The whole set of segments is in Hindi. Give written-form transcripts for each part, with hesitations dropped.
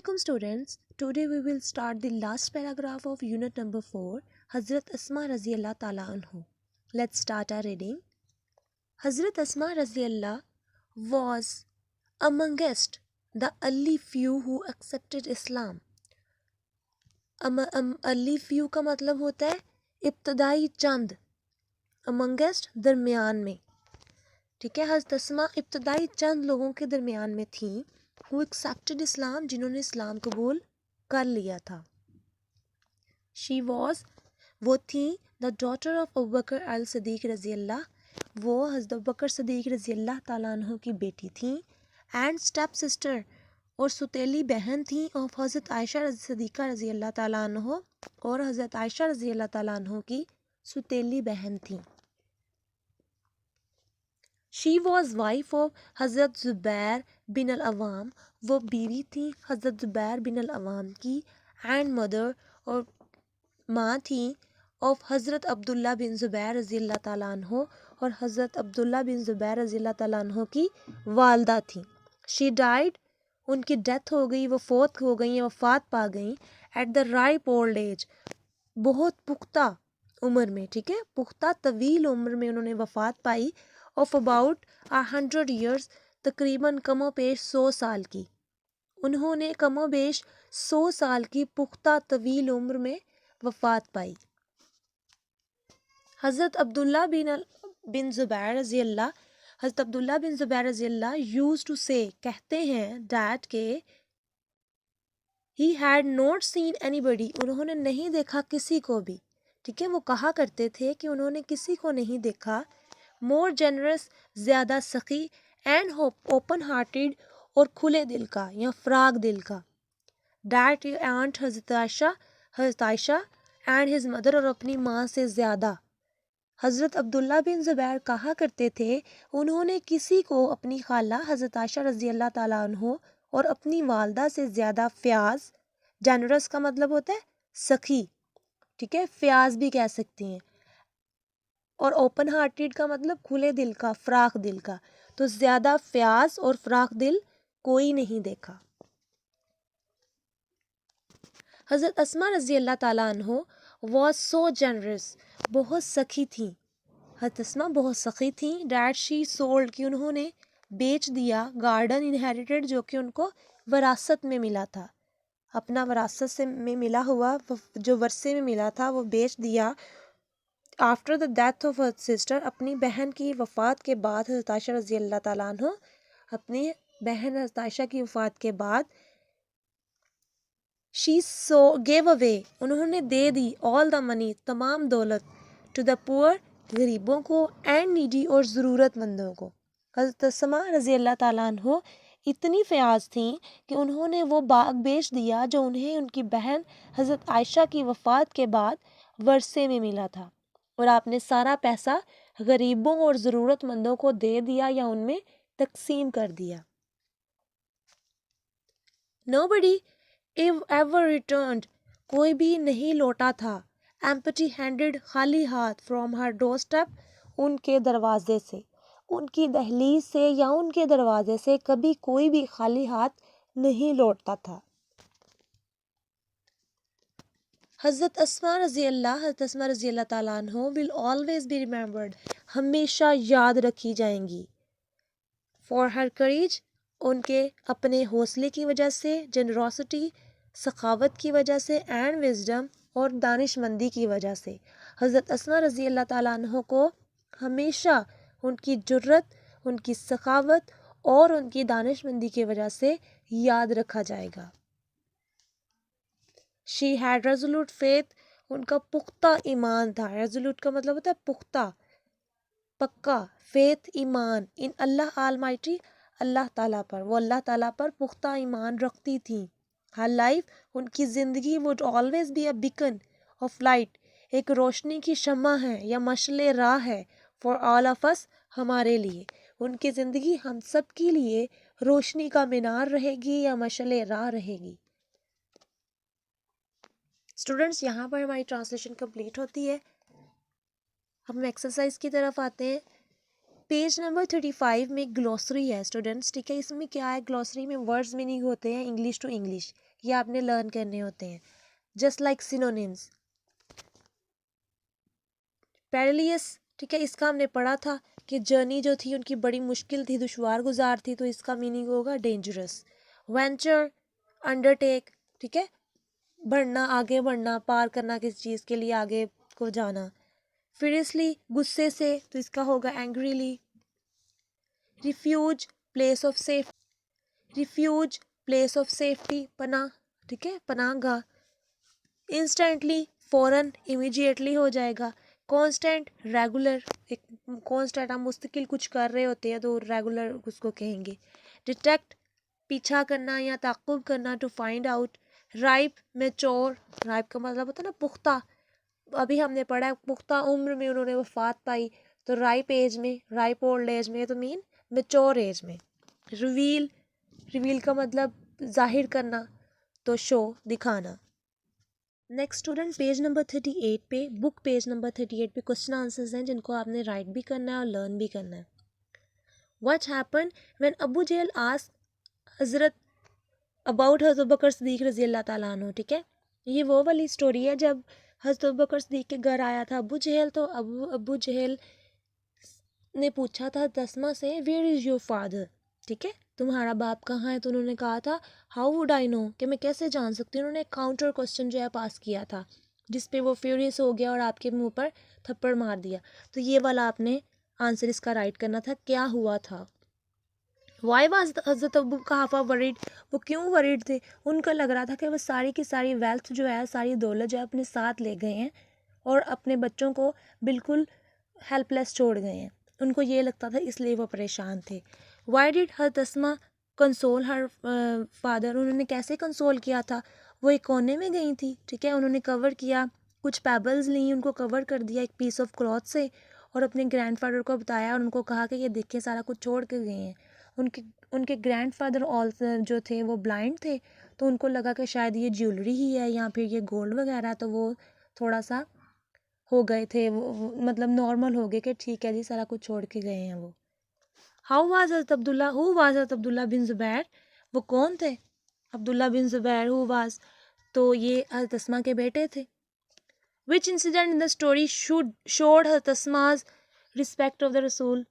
Assalamualaikum students. Today we will start the last paragraph of unit number 4, Hazrat Asma Raziyallah Ta'ala Anhu. Let's start our reading. Hazrat Asma Raziyallah was amongst the early few who accepted Islam. early few का मतलब होता है इब्तदाई चंद, amongst दरमियान में, ठीक है। हज़रत अस्मा इब्तदाई चंद लोगों के दरमियान में थी who accepted Islam, जिन्होंने इस्लाम कबूल कर लिया था। She was, वो थी the daughter of Abu Bakr al-Siddiq रज़ी अल्लाह, वो हज़रत अबू बकर सदीक रज़ी अल्लाह ताला अन्हु की बेटी थी। एंड स्टेप सिस्टर, और सुतेली बहन थी ऑफ हज़रत आयशा सदीक़ा रज़ी अल्लाह ताला अन्हु, और हज़रत आयशा रज़ी अल्लाह ताला अन्हु की सुतेली बहन थी। शी वॉज वाइफ ऑफ हज़रत ज़ुबैर बिन अल अवाम, वो बीवी थी हज़रत ज़ुबैर बिन अल अवाम की। एंड मदर, और माँ थी ऑफ हज़रत अब्दुल्ला बिन ज़ुबैर रज़ी अल्लाह ताला अन्हो, और हज़रत अब्दुल्ला बिन ज़ुबैर रज़ी अल्लाह ताला अन्हो की वालदा थी। शी डाइड, उनकी डेथ हो गई, वो फोत हो गई, वफ़ात पा गई। At the ripe old age, बहुत पुख्ता उम्र में, ठीक है, पुख्ता तवील उम्र में उन्होंने वफ़ात पाई। ऑफ अबाउट 100 ईयर्स, तकरीबन कमो पेश 100 साल की, उन्होंने कमो बेश 100 साल की पुख्ता तवील उम्र में वफ़ात पाई। हज़रत अब्दुल्ला बिन ज़ुबैर रज़ी अल्लाह, हज़रत अब्दुल्ला बिन ज़ुबैर रज़ी अल्लाह यूज़ टू से, कहते हैं, डैट के he had not seen anybody, उन्होंने नहीं देखा किसी को भी, ठीक है, वो कहा करते थे कि उन्होंने किसी को नहीं देखा। मोर जनरस, ज़्यादा सखी, एंड ओपन हार्टेड, और खुले दिल का या फ्राग दिल का। डैट एंड हज़रत आयशा एंड हिज मदर, और अपनी माँ से ज़्यादा। हज़रत अब्दुल्ला बिन ज़ुबैर कहा करते थे उन्होंने किसी को अपनी खाला हज़रत आयशा रज़ी अल्लाह ताला अन्हो और अपनी वालदा से ज़्यादा फ़याज़, जनरस का मतलब होता है सखी, ठीक है, फ़याज़ भी कह सकती हैं, और ओपन हार्टेड का मतलब खुले दिल का, फ्राख दिल का, तो ज़्यादा फ़याज़ और फ्राख दिल कोई नहीं देखा। हज़रत अस्मा रज़ी अल्लाह ताला अन्हो वॉज सो जनरस, बहुत सखी थी। हज़रत अस्मा बहुत सखी थी। डैट शी सोल्ड, कि उन्होंने बेच दिया, गार्डन इनहेरिटेड, जो कि उनको वरासत में मिला था, अपना वरासत से में मिला हुआ जो वर्से में मिला था वो बेच दिया। After the death of her sister, अपनी बहन की वफ़ात के बाद, हज़रत आयशा रज़ी अल्लाह ताला अन्हा, अपनी बहन हज़रत आयशा की वफ़ात के बाद, शी सो गेव अवे, उन्होंने दे दी, ऑल द मनी, तमाम दौलत, टू द पुअर, गरीबों को, एंड नीडी, और ज़रूरतमंदों को। हज़रत अस्मा रज़ी अल्लाह ताला अन्हा इतनी फ़याज़ थी कि उन्होंने वो बाग बेच दिया जो उन्हें उनकी बहन हज़रत आयशा की वफ़ात के बाद वर्से में मिला था, और आपने सारा पैसा गरीबों और ज़रूरतमंदों को दे दिया या उनमें तकसीम कर दिया। Nobody ever returned, कोई भी नहीं लौटा था, empty handed, खाली हाथ, from her doorstep, उनके दरवाजे से, उनकी दहलीज से या उनके दरवाजे से कभी कोई भी खाली हाथ नहीं लौटता था। हज़रत अस्मा रज़ी अल्लाह ताला अन्हा विल ऑलवेज बी रिमेंबर्ड, हमेशा याद रखी जाएंगी। फॉर हर करेज, उनके अपने हौसले की वजह से, जनरोसिटी, सखावत की वजह से, एंड विजडम, और दानिशमंदी की वजह से। हज़रत अस्मा रज़ी अल्लाह ताला अन्हा को हमेशा उनकी जुर्रत, उनकी सखावत और उनकी दानिशमंदी की वजह से याद रखा जाएगा। शी हैड रेजोल्यूट फेथ, उनका पुख्ता ईमान था। रेजोल्यूट का मतलब होता है पुख्ता, पक्का, फेथ ईमान, इन अल्लाह आलमाइटी, अल्लाह ताला पर, वो अल्लाह ताला पर पुख्ता ईमान रखती थी। हर लाइफ, उनकी ज़िंदगी, would always be a beacon of light, एक रोशनी की शम्मा है या मशले राह है, फॉर ऑल ऑफ अस, हमारे लिए। उनकी ज़िंदगी हम सब के लिए रोशनी का मीनार रहेगी या मशले राह रहेगी। स्टूडेंट्स, यहाँ पर हमारी ट्रांसलेशन कंप्लीट होती है। हम एक्सरसाइज की तरफ आते हैं। पेज नंबर 35 में ग्लॉसरी है स्टूडेंट्स, ठीक है। इसमें क्या है, ग्लॉसरी में वर्ड्स मीनिंग होते हैं इंग्लिश टू इंग्लिश, ये आपने लर्न करने होते हैं। जस्ट लाइक सिनोनिम्स, पेरिलियस, ठीक है, इसका हमने पढ़ा था कि जर्नी जो थी उनकी बड़ी मुश्किल थी, दुश्वार गुजार थी, तो इसका मीनिंग होगा डेंजरस। वेंचर, अंडरटेक, ठीक है, बढ़ना, आगे बढ़ना, पार करना किसी चीज़ के लिए आगे को जाना। फिरियसली, गुस्से से, तो इसका होगा angrily. Refuse, place of safe, refuse, place of safety, पनाह, ठीक है, पनाहगाह। इंस्टेंटली, फौरन, इमीडिएटली हो जाएगा। कांस्टेंट, रेगुलर, एक कांस्टेंट हम मुस्तकिल कुछ कर रहे होते हैं तो रेगुलर उसको कहेंगे। डिटेक्ट, पीछा करना या ताक़ुब करना, to find out. Ripe, mature, ripe का मतलब होता है ना पुख्ता, अभी हमने पढ़ा है पुख्ता उम्र में उन्होंने वफात पाई, तो राइप एज में, राइप ओल्ड एज में, तो मीन मैच्योर एज में। रिवील, रिवील का मतलब जाहिर करना, तो शो, दिखाना। नेक्स्ट स्टूडेंट, पेज नंबर 38 पे, बुक पेज नंबर 38 पे क्वेश्चन आंसर्स हैं जिनको आपने राइट भी करना है और लर्न भी करना है। What happen when Abu Jahl asked Hazrat about हज़रत अबू बकर सिद्दीक रज़ी अल्लाह ताला अन्हु, ठीक है, ये वो वाली स्टोरी है जब हज़रत अबू बकर सिद्दीक के घर आया था अबू जहल, तो अबू जहल ने पूछा था तस्मा से, वेयर इज़ योर फादर, ठीक है, तुम्हारा बाप कहाँ है, तो उन्होंने कहा था हाउ वुड आई नो, कि मैं कैसे जान सकती हूँ। उन्होंने काउंटर क्वेश्चन जो है पास किया था जिस पे वो फ्यूरियस हो गया और आपके मुंह पर थप्पड़ मार दिया, तो ये वाला आपने आंसर इसका राइट करना था, क्या हुआ था। वाई वाज हज़रत अबू कहाफा वरीड, वो क्यों वरीड थे, उनको लग रहा था कि वो सारी की सारी वेल्थ जो है, सारी दौलत जो है अपने साथ ले गए हैं और अपने बच्चों को बिल्कुल हेल्पलेस छोड़ गए हैं, उनको ये लगता था, इसलिए वो परेशान थे। वाई डिड हर तस्मा कंसोल हर फादर, उन्होंने कैसे कंसोल किया था, वो एक कोने में गई थी, ठीक है, उन्होंने कवर किया, कुछ पेबल्स ली, उनको कवर कर दिया एक पीस ऑफ क्लॉथ से और अपने ग्रैंडफादर को बताया और उनको कहा कि ये देखिए सारा कुछ छोड़ के गए हैं। उनके उनके ग्रैंडफादर ऑल जो थे वो ब्लाइंड थे, तो उनको लगा कि शायद ये ज्वेलरी ही है या फिर ये गोल्ड वगैरह, तो वो थोड़ा सा हो गए थे, वो मतलब नॉर्मल हो गए कि ठीक है जी सारा कुछ छोड़ के गए हैं वो। हाउ वाज हज़रत अब्दुल्ला, हु वाज हज़रत अब्दुल्ला बिन ज़ुबैर, वो कौन थे, अब्दुल्ला बिन ज़ुबैर, हु वाज, तो ये हज़रत अस्मा के बेटे थे। Which incident in the story showed Hazrat Asma's respect of the रसूल,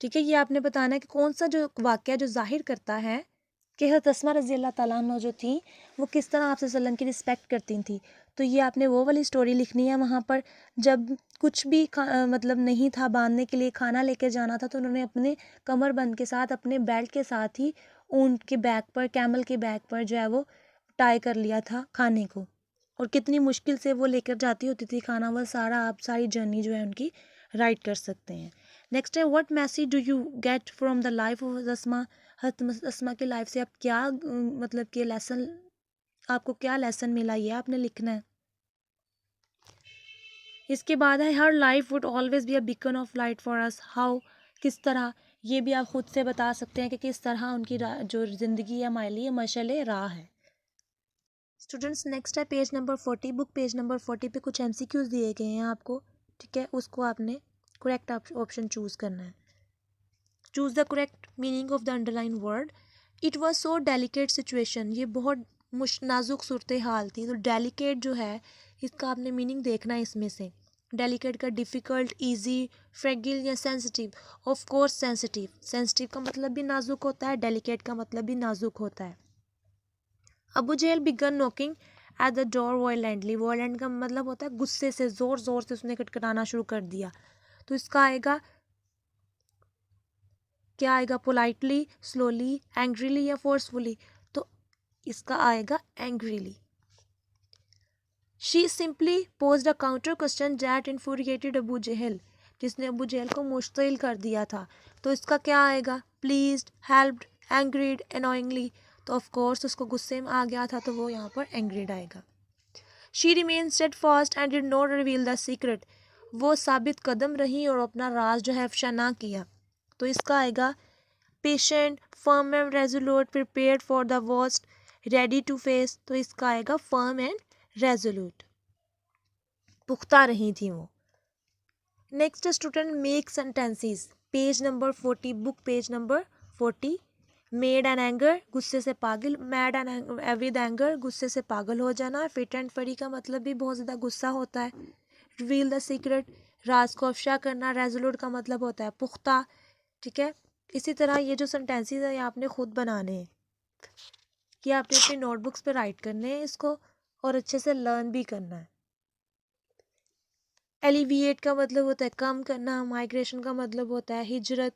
ठीक है, ये आपने बताना है कि कौन सा जो वाक़या जो जाहिर करता है कि हज़रत अस्मा रज़ी अल्लाह ताला अन्हा जो थी वो किस तरह आपसे वसल्लम की रिस्पेक्ट करती थी, तो ये आपने वो वाली स्टोरी लिखनी है। वहाँ पर जब कुछ भी मतलब नहीं था बांधने के लिए, खाना लेके जाना था, तो उन्होंने अपने कमरबंद के साथ, अपने बेल्ट के साथ ही ऊँट के बैक पर, कैमल के बैक पर जो है वो टाई कर लिया था खाने को, और कितनी मुश्किल से वो लेकर जाती होती थी खाना, वह सारा आप सारी जर्नी जो है उनकी राइट कर सकते हैं। नेक्स्ट है, what message do you get from the life of Asma, Hazrat Asma की लाइफ से आप क्या मतलब कि लेसन, आपको क्या लेसन मिला, ये आपने लिखना है। इसके बाद है, हर life would always be a beacon of light for us, how, किस तरह, ये भी आप खुद से बता सकते हैं कि किस तरह उनकी जो ज़िंदगी है हमारे लिए मशाल राह है। स्टूडेंट्स, नेक्स्ट है page number 40, book page number 40 पे कुछ MCQs दिए गए हैं आपको, ठीक है, उसको आपने करेक्ट ऑप्शन चूज़ करना है। Choose the correct meaning of the underline word. It was so delicate situation, ये बहुत नाजुक सूरत हाल थी, तो डेलिकेट जो है इसका आपने मीनिंग देखना है इसमें से। डेलिकेट का डिफ़िकल्ट, ईजी, फ्रेगिल या sensitive, of course sensitive, sensitive का मतलब भी नाजुक होता है, डेलिकेट का मतलब भी नाजुक होता है। Abu Jahl began knocking at the door violently, violent का मतलब होता है गुस्से से, ज़ोर ज़ोर से उसने खटखटाना शुरू कर दिया, तो इसका आएगा, क्या आएगा, पोलाइटली, स्लोली, एंग्रीली या फोर्सफुली, तो इसका आएगा angrily. She simply posed a counter question that infuriated Abu Jahl, जिसने अबू जहल को मुश्तिल कर दिया था, तो इसका क्या आएगा, प्लीज्ड, हेल्प्ड, एंग्रीड, अनोइंगली, तो ऑफ कोर्स उसको गुस्से में आ गया था, तो वो यहाँ पर एंग्रीड आएगा। She remain steadfast and did not reveal the secret, वो साबित कदम रही और अपना राज जो है अफशा ना किया, तो इसका आएगा patient, firm and resolute, prepared for the worst, ready to face, तो इसका आएगा फर्म एंड रेजोल्यूट, पुख्ता रही थी वो। Next student, make sentences, page number 40, book page number 40, made and anger, गुस्से से पागल, मैड एंड विद एंगर, गुस्से से पागल हो जाना। फिट एंड फरी का मतलब भी बहुत ज़्यादा गुस्सा होता है। रिवील द सीक्रेट, राज को अफशा करना। रेजोल्यूट का मतलब होता है पुख्ता, ठीक है। इसी तरह ये जो सेंटेंसेस है ये आपने खुद बनाने हैं, ये आपने अपनी नोटबुक्स पे राइट करने हैं इसको, और अच्छे से लर्न भी करना है। एलिविएट का मतलब होता है कम करना। माइग्रेशन का मतलब होता है हिजरत।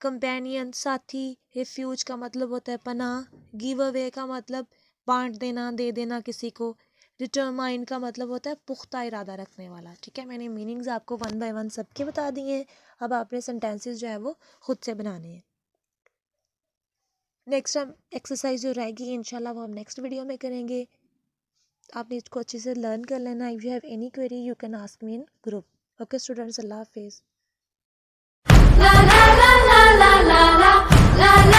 कंपेनियन साथी। रिफ्यूज का मतलब होता है पनाह। गिव अवे का मतलब बांट देना, दे देना किसी को। डिटरमाइन का मतलब होता है पुख्ता इरादा रखने वाला, ठीक है। मैंने मीनिंग्स आपको 1 बाय 1 सबके बता दिए हैं। अब आपने सेंटेंसेस जो है वो खुद से बनाने हैं। नेक्स्ट हम एक्सरसाइज जो रहेगी इंशाल्लाह वो हम नेक्स्ट वीडियो में करेंगे। आपने इसको अच्छे से लर्न कर लेना। If you have any query you can ask me in group. Okay students, Allah हाफिज़। La la la la la la la la